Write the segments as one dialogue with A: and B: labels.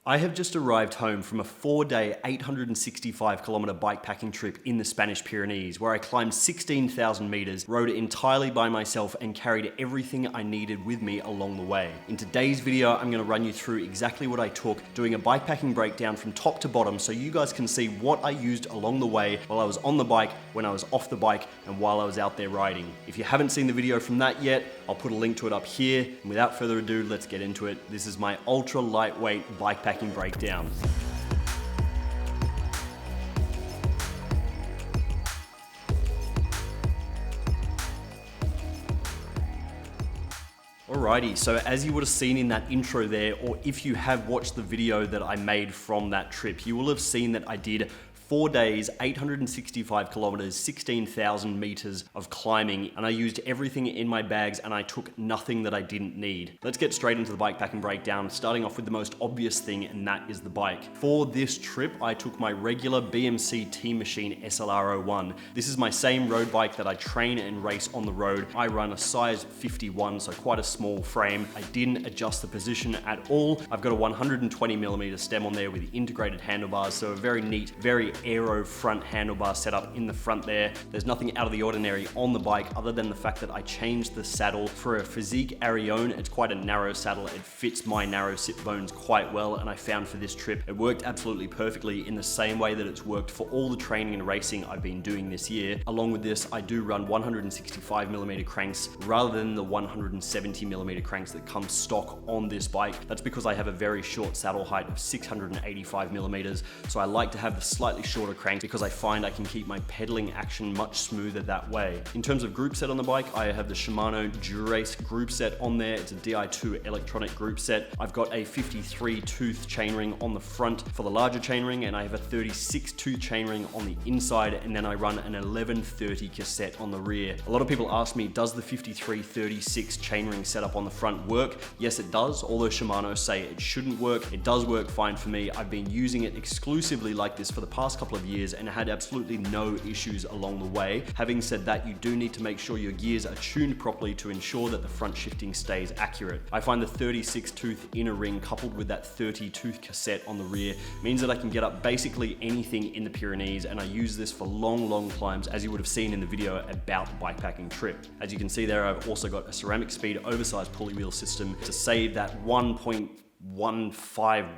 A: I have just arrived home from a 4-day, 865-kilometer bikepacking trip in the Spanish Pyrenees, where I climbed 16,000 meters, rode it entirely by myself, and carried everything I needed with me along the way. In today's video, I'm going to run you through exactly what I took, doing a bikepacking breakdown from top to bottom so you guys can see what I used along the way while I was on the bike, when I was off the bike, and while I was out there riding. If you haven't seen the video from that yet, I'll put a link to it up here. And without further ado, let's get into it. This is my ultra lightweight bikepacking breakdown. Alrighty, so as you would have seen in that intro there, or if you have watched the video that I made from that trip, you will have seen that I did 4 days, 865 kilometers, 16,000 meters of climbing, and I used everything in my bags and I took nothing that I didn't need. Let's get straight into the bikepacking breakdown, starting off with the most obvious thing, and that is the bike. For this trip, I took my regular BMC Team Machine SLR01. This is my same road bike that I train and race on the road. I run a size 51, so quite a small frame. I didn't adjust the position at all. I've got a 120 millimeter stem on there with integrated handlebars, so a very neat, very aero front handlebar setup in the front there. There's nothing out of the ordinary on the bike other than the fact that I changed the saddle for a Physique Arione. It's quite a narrow saddle. It fits my narrow sit bones quite well, and I found for this trip it worked absolutely perfectly in the same way that it's worked for all the training and racing I've been doing this year. Along with this, I do run 165 millimeter cranks rather than the 170 millimeter cranks that come stock on this bike. That's because I have a very short saddle height of 685 millimeters, so I like to have the slightly shorter crank because I find I can keep my pedaling action much smoother that way. In terms of group set on the bike, I have the Shimano Durace group set on there. It's a Di2 electronic group set. I've got a 53 tooth chainring on the front for the larger chainring, and I have a 36 tooth chainring on the inside, and then I run an 1130 cassette on the rear. A lot of people ask me, does the 53-36 chainring setup on the front work? Yes, it does. Although Shimano say it shouldn't work, it does work fine for me. I've been using it exclusively like this for the past couple of years and had absolutely no issues along the way. Having said that, you do need to make sure your gears are tuned properly to ensure that the front shifting stays accurate. I find the 36 tooth inner ring coupled with that 30 tooth cassette on the rear means that I can get up basically anything in the Pyrenees, and I use this for long climbs, as you would have seen in the video about the bikepacking trip. As you can see there, I've also got a ceramic speed oversized pulley wheel system to save that 1.15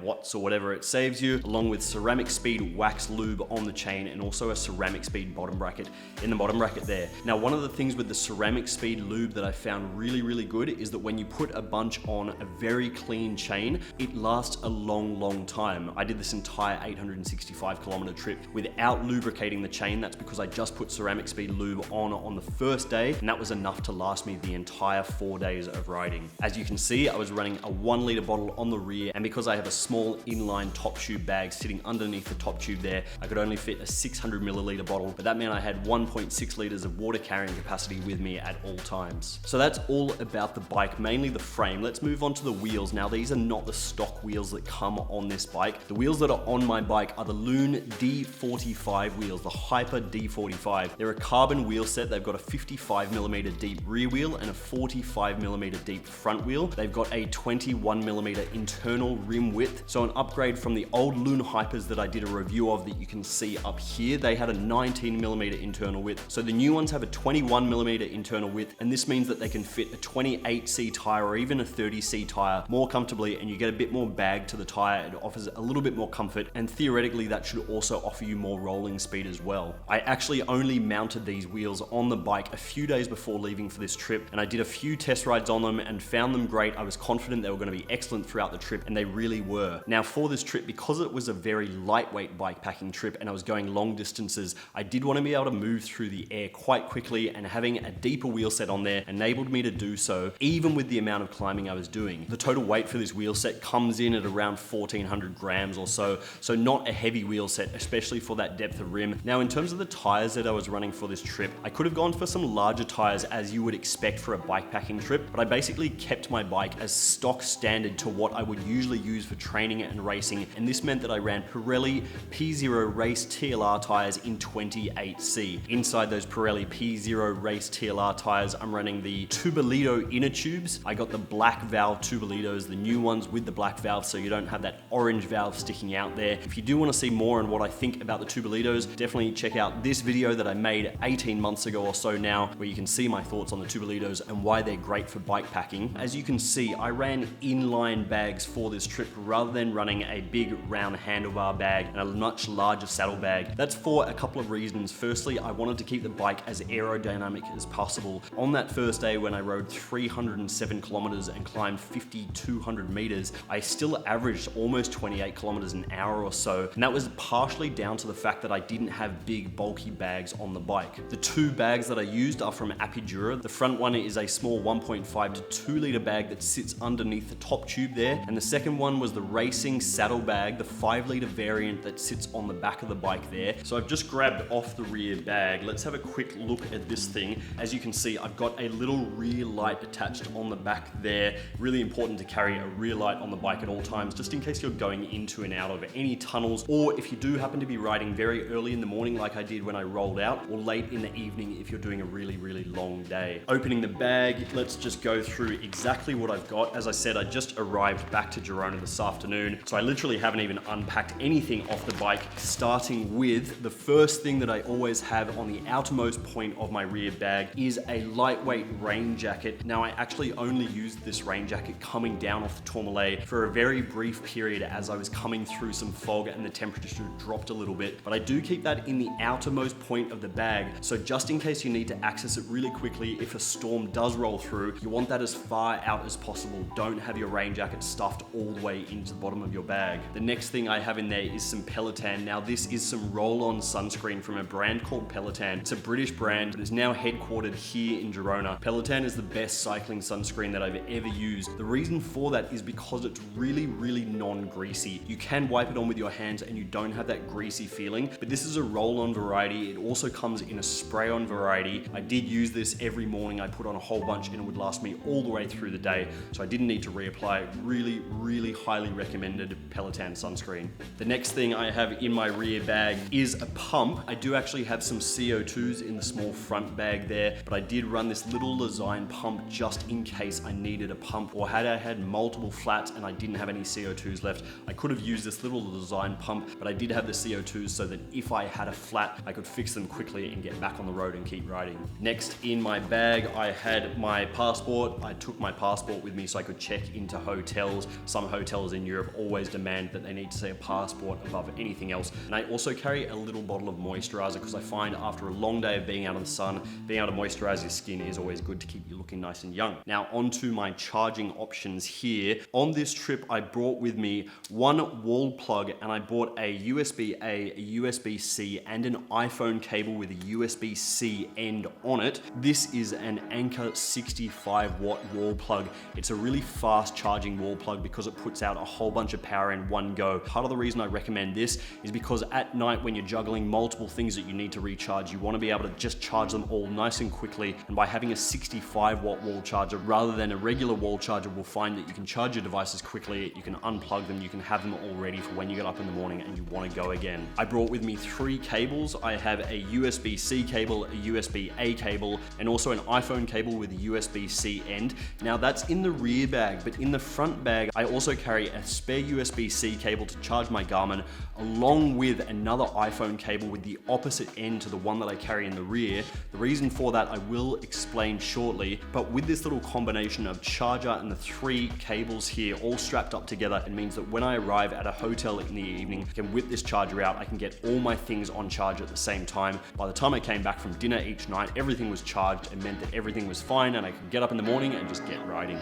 A: watts or whatever it saves you, along with ceramic speed wax lube on the chain and also a ceramic speed bottom bracket in the bottom bracket there. Now, one of the things with the ceramic speed lube that I found really good is that when you put a bunch on a very clean chain, it lasts a long time. I did this entire 865 kilometer trip without lubricating the chain. That's because I just put ceramic speed lube on the first day, and that was enough to last me the entire 4 days of riding. As you can see, I was running a 1 liter bottle on the rear, and because I have a small inline top tube bag sitting underneath the top tube there, I could only fit a 600 milliliter bottle, but that meant I had 1.6 liters of water carrying capacity with me at all times. So that's all about the bike, mainly the frame. Let's move on to the wheels. Now, these are not the stock wheels that come on this bike. The wheels that are on my bike are the Loon D45 wheels, the Hyper D45. They're a carbon wheel set. They've got a 55 millimeter deep rear wheel and a 45 millimeter deep front wheel. They've got a 21 millimeter internal rim width, so an upgrade from the old Loon Hypers that I did a review of that you can see up here. They had a 19 millimeter internal width, so the new ones have a 21 millimeter internal width, and this means that they can fit a 28C tire or even a 30C tire more comfortably, and you get a bit more bag to the tire. It offers a little bit more comfort, and theoretically that should also offer you more rolling speed as well. I actually only mounted these wheels on the bike a few days before leaving for this trip, and I did a few test rides on them and found them great. I was confident they were going to be excellent throughout the trip, and they really were. Now, for this trip, because it was a very lightweight bikepacking trip and I was going long distances, I did want to be able to move through the air quite quickly, and having a deeper wheel set on there enabled me to do so, even with the amount of climbing I was doing. The total weight for this wheel set comes in at around 1,400 grams or so not a heavy wheel set, especially for that depth of rim. Now, in terms of the tires that I was running for this trip, I could have gone for some larger tires as you would expect for a bikepacking trip, but I basically kept my bike as stock standard to what what I would usually use for training and racing, and this meant that I ran Pirelli P0 Race TLR tires in 28C. Inside those Pirelli P0 Race TLR tires, I'm running the Tubolito inner tubes. I got the black valve Tubolitos, the new ones with the black valve, so you don't have that orange valve sticking out there. If you do want to see more on what I think about the Tubolitos, definitely check out this video that I made 18 months ago or so now, where you can see my thoughts on the Tubolitos and why they're great for bike packing. As you can see, I ran inline bags for this trip rather than running a big round handlebar bag and a much larger saddle bag. That's for a couple of reasons. Firstly, I wanted to keep the bike as aerodynamic as possible. On that first day when I rode 307 kilometers and climbed 5,200 meters, I still averaged almost 28 kilometers an hour or so, and that was partially down to the fact that I didn't have big bulky bags on the bike. The two bags that I used are from Attaquer. The front one is a small 1.5 to 2 liter bag that sits underneath the top tube there, and the second one was the racing saddle bag, the 5 liter variant that sits on the back of the bike there. So I've just grabbed off the rear bag. Let's have a quick look at this thing. As you can see, I've got a little rear light attached on the back there. Really important to carry a rear light on the bike at all times, just in case you're going into and out of any tunnels, or if you do happen to be riding very early in the morning like I did when I rolled out, or late in the evening if you're doing a really long day. Opening the bag, let's just go through exactly what I've got. As I said, I just arrived back to Girona this afternoon, so I literally haven't even unpacked anything off the bike, starting with the first thing that I always have on the outermost point of my rear bag is a lightweight rain jacket. Now, I actually only used this rain jacket coming down off the Tourmalet for a very brief period as I was coming through some fog and the temperature dropped a little bit, but I do keep that in the outermost point of the bag, so just in case you need to access it really quickly if a storm does roll through, you want that as far out as possible. Don't have your rain jacket stuffed all the way into the bottom of your bag. The next thing I have in there is some Peloton. Now, this is some roll-on sunscreen from a brand called Peloton. It's a British brand, but is now headquartered here in Girona. Peloton is the best cycling sunscreen that I've ever used. The reason for that is because it's really non-greasy. You can wipe it on with your hands and you don't have that greasy feeling, but this is a roll-on variety. It also comes in a spray-on variety. I did use this every morning. I put on a whole bunch and it would last me all the way through the day, so I didn't need to reapply. Really highly recommended Peloton sunscreen. The next thing I have in my rear bag is a pump. I do actually have some CO2s in the small front bag there, but I did run this little design pump just in case I needed a pump, or had I had multiple flats and I didn't have any CO2s left, I could have used this little design pump, but I did have the CO2s so that if I had a flat, I could fix them quickly and get back on the road and keep riding. Next in my bag, I had my passport. I took my passport with me so I could check into hotels. Some hotels in Europe always demand that they need to see a passport above anything else. And I also carry a little bottle of moisturizer because I find after a long day of being out in the sun, being able to moisturize your skin is always good to keep you looking nice and young. Now onto my charging options here. On this trip, I brought with me one wall plug, and I bought a USB-A, a USB-C, and an iPhone cable with a USB-C end on it. This is an Anker 65 watt wall plug. It's a really fast charging wall plug because it puts out a whole bunch of power in one go. Part of the reason I recommend this is because at night when you're juggling multiple things that you need to recharge, you want to be able to just charge them all nice and quickly, and by having a 65 watt wall charger rather than a regular wall charger, will find that you can charge your devices quickly, you can unplug them, you can have them all ready for when you get up in the morning and you want to go again. I brought with me 3 cables. I have a USB-C cable, a USB-A cable, and also an iPhone cable with a USB-C end. Now that's in the rear bag, but in the front bag, I also carry a spare USB-C cable to charge my Garmin, along with another iPhone cable with the opposite end to the one that I carry in the rear. The reason for that I will explain shortly, but with this little combination of charger and the 3 cables here all strapped up together, it means that when I arrive at a hotel in the evening, I can whip this charger out, I can get all my things on charge at the same time. By the time I came back from dinner each night, everything was charged. It meant that everything was fine and I could get up in the morning and just get riding.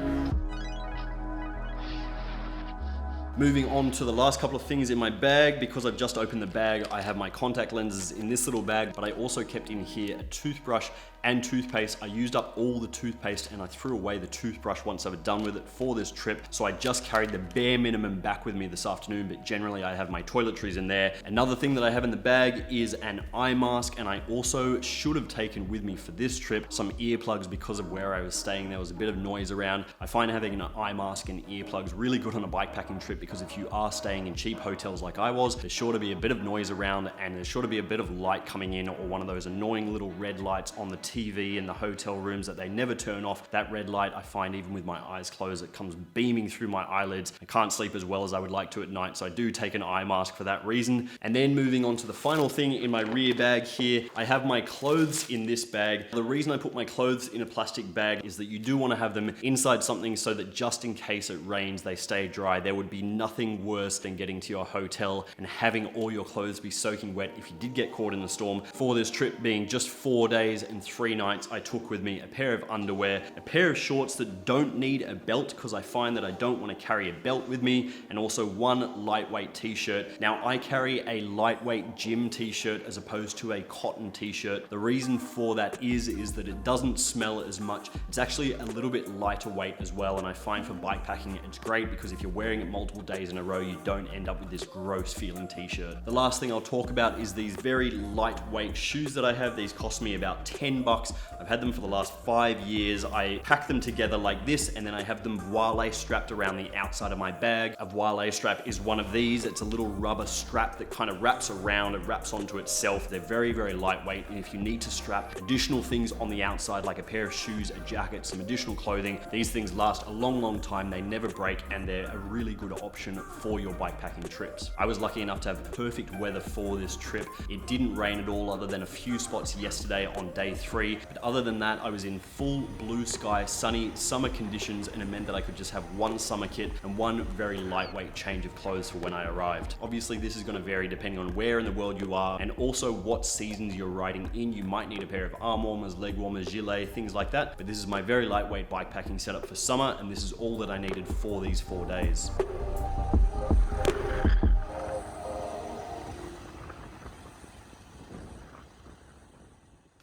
A: Moving on to the last couple of things in my bag. Because I've just opened the bag, I have my contact lenses in this little bag, but I also kept in here a toothbrush and toothpaste. I used up all the toothpaste and I threw away the toothbrush once I was done with it for this trip. So I just carried the bare minimum back with me this afternoon, but generally I have my toiletries in there. Another thing that I have in the bag is an eye mask, and I also should have taken with me for this trip some earplugs because of where I was staying. There was a bit of noise around. I find having an eye mask and earplugs really good on a bikepacking trip, because if you are staying in cheap hotels like I was, there's sure to be a bit of noise around and there's sure to be a bit of light coming in, or one of those annoying little red lights on the TV in the hotel rooms that they never turn off. That red light, I find even with my eyes closed, it comes beaming through my eyelids. I can't sleep as well as I would like to at night, so I do take an eye mask for that reason. And then moving on to the final thing in my rear bag here, I have my clothes in this bag. The reason I put my clothes in a plastic bag is that you do want to have them inside something so that just in case it rains, they stay dry. There would be nothing worse than getting to your hotel and having all your clothes be soaking wet if you did get caught in the storm. For this trip being just 4 days and 3 nights, I took with me a pair of underwear, a pair of shorts that don't need a belt because I find that I don't want to carry a belt with me, and also one lightweight t-shirt. Now I carry a lightweight gym t-shirt as opposed to a cotton t-shirt. The reason for that is that it doesn't smell as much. It's actually a little bit lighter weight as well, and I find for bikepacking it's great because if you're wearing it multiple days in a row, you don't end up with this gross feeling t-shirt. The last thing I'll talk about is these very lightweight shoes that I have. These cost me about 10 bucks. I've had them for the last 5 years. I pack them together like this, and then I have them voile strapped around the outside of my bag. A voile strap is one of these. It's a little rubber strap that kind of wraps around, it wraps onto itself. They're very, very lightweight, and if you need to strap additional things on the outside, like a pair of shoes, a jacket, some additional clothing, these things last a long, long time. They never break, and they're a really good option for your bikepacking trips. I was lucky enough to have perfect weather for this trip. It didn't rain at all other than a few spots yesterday on day 3, but other than that, I was in full blue sky, sunny summer conditions, and it meant that I could just have one summer kit and one very lightweight change of clothes for when I arrived. Obviously, this is going to vary depending on where in the world you are and also what seasons you're riding in. You might need a pair of arm warmers, leg warmers, gilet, things like that, but this is my very lightweight bikepacking setup for summer, and this is all that I needed for these 4 days.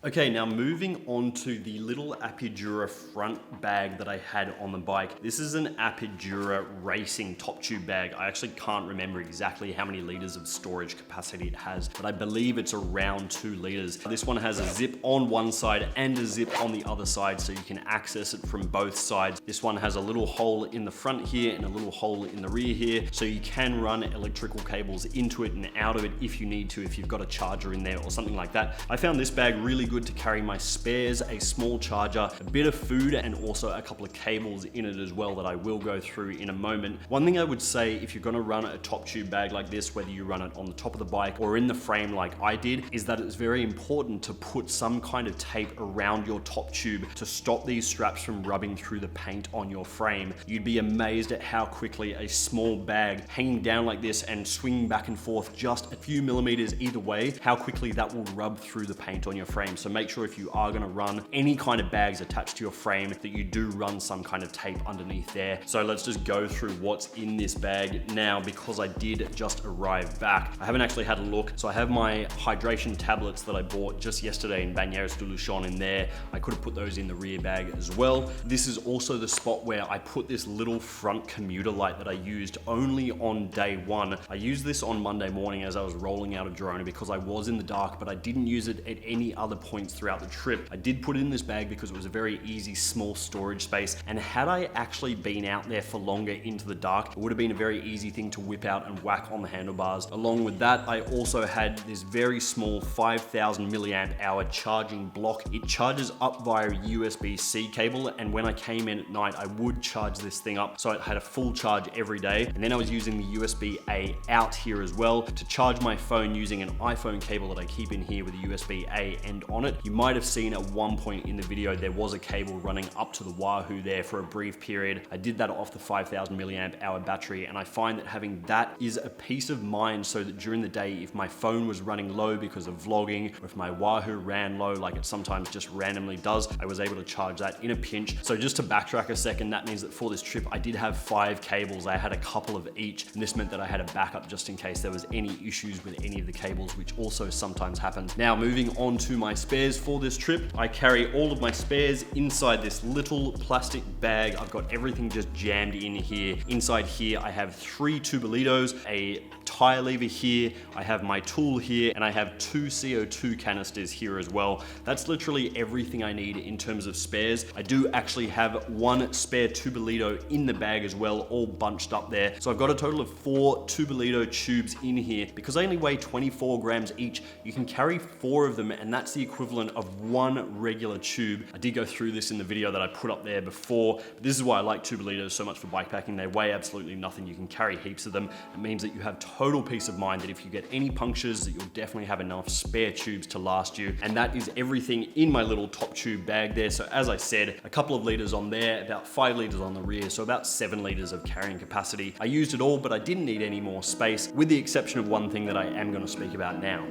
A: Okay, now moving on to the little Attaquer front bag that I had on the bike. This is an Attaquer racing top tube bag. I actually can't remember exactly how many liters of storage capacity it has, but I believe it's around 2 liters. This one has a zip on one side and a zip on the other side, so you can access it from both sides. This one has a little hole in the front here and a little hole in the rear here, so you can run electrical cables into it and out of it if you need to, if you've got a charger in there or something like that. I found this bag really good to carry my spares, a small charger, a bit of food, and also a couple of cables in it as well that I will go through in a moment. One thing I would say, if you're gonna run a top tube bag like this, whether you run it on the top of the bike or in the frame like I did, is that it's very important to put some kind of tape around your top tube to stop these straps from rubbing through the paint on your frame. You'd be amazed at how quickly a small bag hanging down like this and swinging back and forth just a few millimeters either way, how quickly that will rub through the paint on your frame. So make sure if you are going to run any kind of bags attached to your frame that you do run some kind of tape underneath there. So let's just go through what's in this bag now, because I did just arrive back. I haven't actually had a look. So I have my hydration tablets that I bought just yesterday in Bagnères de Luchon in there. I could have put those in the rear bag as well. This is also the spot where I put this little front commuter light that I used only on day 1. I used this on Monday morning as I was rolling out of Girona because I was in the dark, but I didn't use it at any other points throughout the trip. I did put it in this bag because it was a very easy, small storage space, and had I actually been out there for longer into the dark, it would have been a very easy thing to whip out and whack on the handlebars. Along with that, I also had this very small 5,000 milliamp hour charging block. It charges up via USB-C cable, and when I came in at night, I would charge this thing up, so it had a full charge every day. And then I was using the USB-A out here as well to charge my phone using an iPhone cable that I keep in here with a USB-A end on it. it. You might have seen at one point in the video, there was a cable running up to the Wahoo there for a brief period. I did that off the 5,000 milliamp hour battery, and I find that having that is a peace of mind so that during the day, if my phone was running low because of vlogging, or if my Wahoo ran low, like it sometimes just randomly does, I was able to charge that in a pinch. So just to backtrack a second, that means that for this trip, I did have 5 cables. I had a couple of each, and this meant that I had a backup just in case there was any issues with any of the cables, which also sometimes happens. Now, moving on to my spares for this trip, I carry all of my spares inside this little plastic bag. I've got everything just jammed in here. Inside here, I have 3 tubolitos, a tire lever here, I have my tool here, and I have 2 CO2 canisters here as well. That's literally everything I need in terms of spares. I do actually have 1 spare tubolito in the bag as well, all bunched up there. So I've got a total of 4 tubolito tubes in here. Because they only weigh 24 grams each, you can carry 4 of them, and that's the equivalent of 1 regular tube. I did go through this in the video that I put up there before, but this is why I like tubolitos so much for bikepacking. They weigh absolutely nothing. You can carry heaps of them. It means that you have total peace of mind that if you get any punctures, that you'll definitely have enough spare tubes to last you. And that is everything in my little top tube bag there. So as I said, a couple of liters on there, about 5 liters on the rear, so about 7 liters of carrying capacity. I used it all, but I didn't need any more space, with the exception of one thing that I am going to speak about now.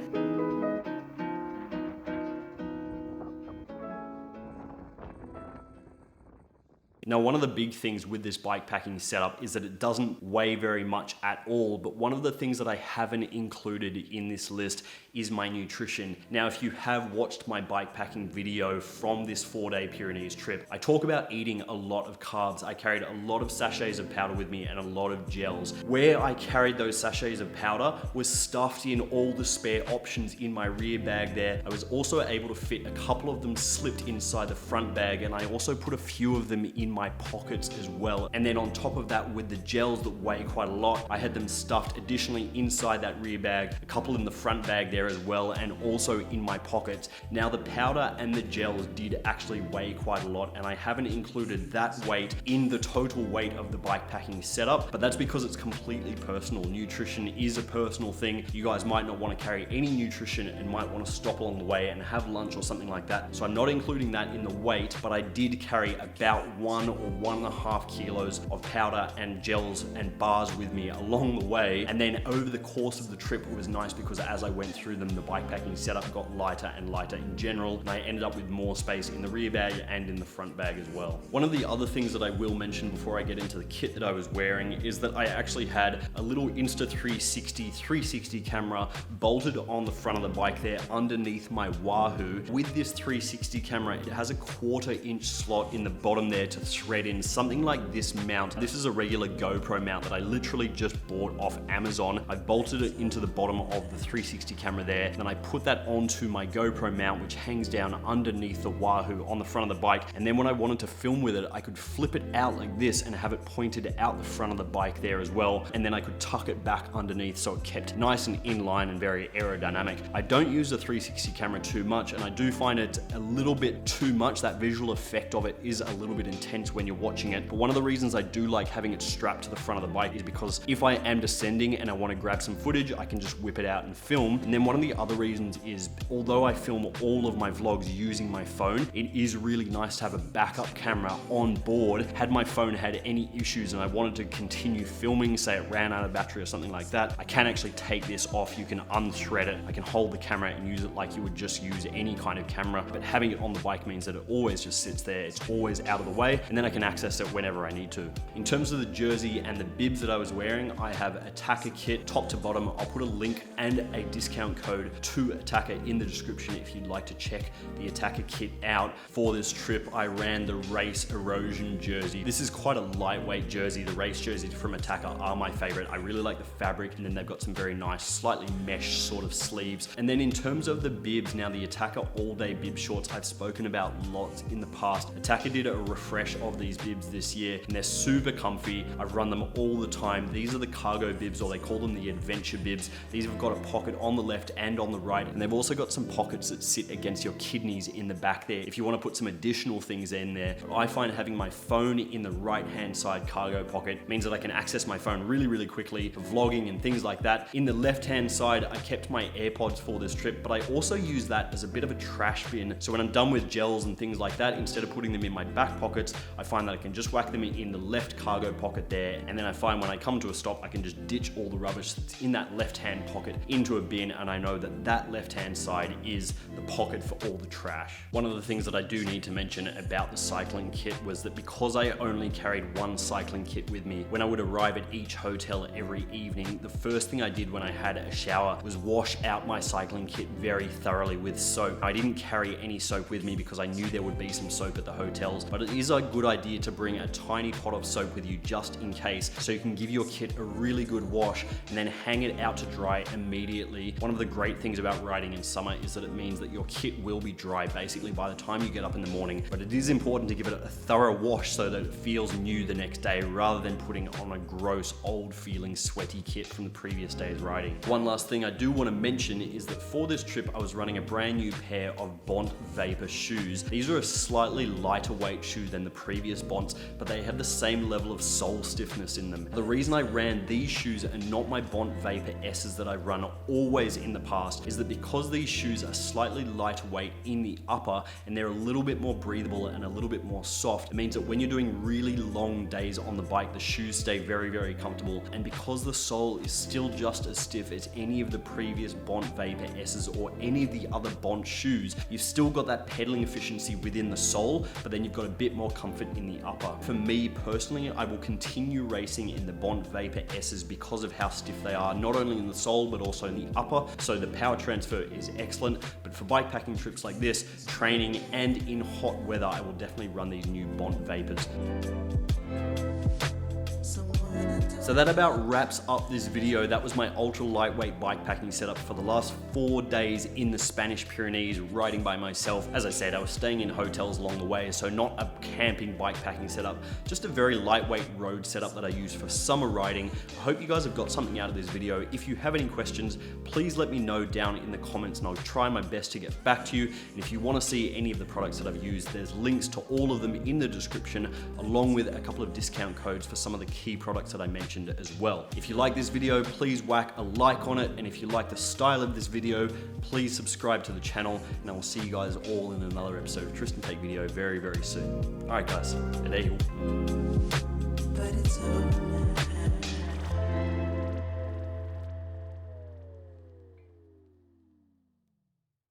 A: Now, one of the big things with this bikepacking setup is that it doesn't weigh very much at all, but one of the things that I haven't included in this list is my nutrition. Now, if you have watched my bikepacking video from this 4-day Pyrenees trip, I talk about eating a lot of carbs. I carried a lot of sachets of powder with me and a lot of gels. Where I carried those sachets of powder was stuffed in all the spare options in my rear bag there. I was also able to fit a couple of them slipped inside the front bag, and I also put a few of them in my pockets as well. And then on top of that, with the gels that weigh quite a lot, I had them stuffed additionally inside that rear bag, a couple in the front bag there as well, and also in my pockets. Now, the powder and the gels did actually weigh quite a lot, and I haven't included that weight in the total weight of the bikepacking setup, but that's because it's completely personal. Nutrition is a personal thing. You guys might not want to carry any nutrition and might want to stop along the way and have lunch or something like that. So I'm not including that in the weight, but I did carry about 1 or 1.5 kilos of powder and gels and bars with me along the way. And then over the course of the trip, it was nice because as I went through them, the bikepacking setup got lighter and lighter in general, and I ended up with more space in the rear bag and in the front bag as well. One of the other things that I will mention before I get into the kit that I was wearing is that I actually had a little Insta360 360 camera bolted on the front of the bike there underneath my Wahoo. With this 360 camera, it has a 1/4 inch slot in the bottom there to thread in something like this mount. This is a regular GoPro mount that I literally just bought off Amazon. I bolted it into the bottom of the 360 camera there, then I put that onto my GoPro mount, which hangs down underneath the Wahoo on the front of the bike. And then when I wanted to film with it, I could flip it out like this and have it pointed out the front of the bike there as well. And then I could tuck it back underneath so it kept nice and in line and very aerodynamic. I don't use the 360 camera too much, and I do find it a little bit too much. That visual effect of it is a little bit intense when you're watching it. But one of the reasons I do like having it strapped to the front of the bike is because if I am descending and I want to grab some footage, I can just whip it out and film. And then one of the other reasons is, although I film all of my vlogs using my phone, it is really nice to have a backup camera on board. Had my phone had any issues and I wanted to continue filming, say it ran out of battery or something like that, I can actually take this off. You can unthread it. I can hold the camera and use it like you would just use any kind of camera, but having it on the bike means that it always just sits there. It's always out of the way, and then I can access it whenever I need to. In terms of the jersey and the bibs that I was wearing, I have Attaquer kit top to bottom. I'll put a link and a discount code to Attaquer in the description if you'd like to check the Attaquer kit out. For this trip, I ran the Race Erosion jersey. This is quite a lightweight jersey. The race jerseys from Attaquer are my favorite. I really like the fabric, and then they've got some very nice, slightly mesh sort of sleeves. And then in terms of the bibs, now the Attaquer all-day bib shorts I've spoken about lots in the past. Attaquer did a refresh of these bibs this year, and they're super comfy. I run them all the time. These are the cargo bibs, or they call them the adventure bibs. These have got a pocket on the left and on the right, and they've also got some pockets that sit against your kidneys in the back there if you want to put some additional things in there. I find having my phone in the right hand side cargo pocket means that I can access my phone really quickly for vlogging and things like that. In the left hand side, I kept my AirPods for this trip, but I also use that as a bit of a trash bin. So when I'm done with gels and things like that, instead of putting them in my back pockets, I find that I can just whack them in the left cargo pocket there, and then I find when I come to a stop, I can just ditch all the rubbish that's in that left hand pocket into a bin, and I know that that left hand side is the pocket for all the trash. One of the things that I do need to mention about the cycling kit was that because I only carried one cycling kit with me, when I would arrive at each hotel every evening, the first thing I did when I had a shower was wash out my cycling kit very thoroughly with soap. I didn't carry any soap with me because I knew there would be some soap at the hotels, but it is a good idea to bring a tiny pot of soap with you just in case, so you can give your kit a really good wash and then hang it out to dry immediately. One of the great things about riding in summer is that it means that your kit will be dry basically by the time you get up in the morning, but it is important to give it a thorough wash so that it feels new the next day rather than putting on a gross old feeling sweaty kit from the previous day's riding. One last thing I do want to mention is that for this trip I was running a brand new pair of Bont Vapor shoes. These are a slightly lighter weight shoe than the previous Bonts, but they have the same level of sole stiffness in them. The reason I ran these shoes and not my Bont Vapor S's that I run always in the past is that because these shoes are slightly lighter weight in the upper and they're a little bit more breathable and a little bit more soft, it means that when you're doing really long days on the bike, the shoes stay very comfortable, and because the sole is still just as stiff as any of the previous Bont Vapor S's or any of the other Bont shoes, you've still got that pedaling efficiency within the sole, but then you've got a bit more comfort in the upper. For me personally, I will continue racing in the Bont Vapor S's because of how stiff they are, not only in the sole but also in the upper, so the power transfer is excellent. But for bikepacking trips like this, training and in hot weather, I will definitely run these new Bont Vapors. So that about wraps up this video. That was my ultra lightweight bikepacking setup for the last 4 days in the Spanish Pyrenees, riding by myself. As I said, I was staying in hotels along the way, so not a camping bikepacking setup, just a very lightweight road setup that I use for summer riding. I hope you guys have got something out of this video. If you have any questions, please let me know down in the comments and I'll try my best to get back to you. And if you want to see any of the products that I've used, there's links to all of them in the description, along with a couple of discount codes for some of the key products that I mentioned as well. If you like this video, please whack a like on it, and if you like the style of this video, please subscribe to the channel, and I will see you guys all in another episode of Tristan Take Video very soon. Alright guys, adeu.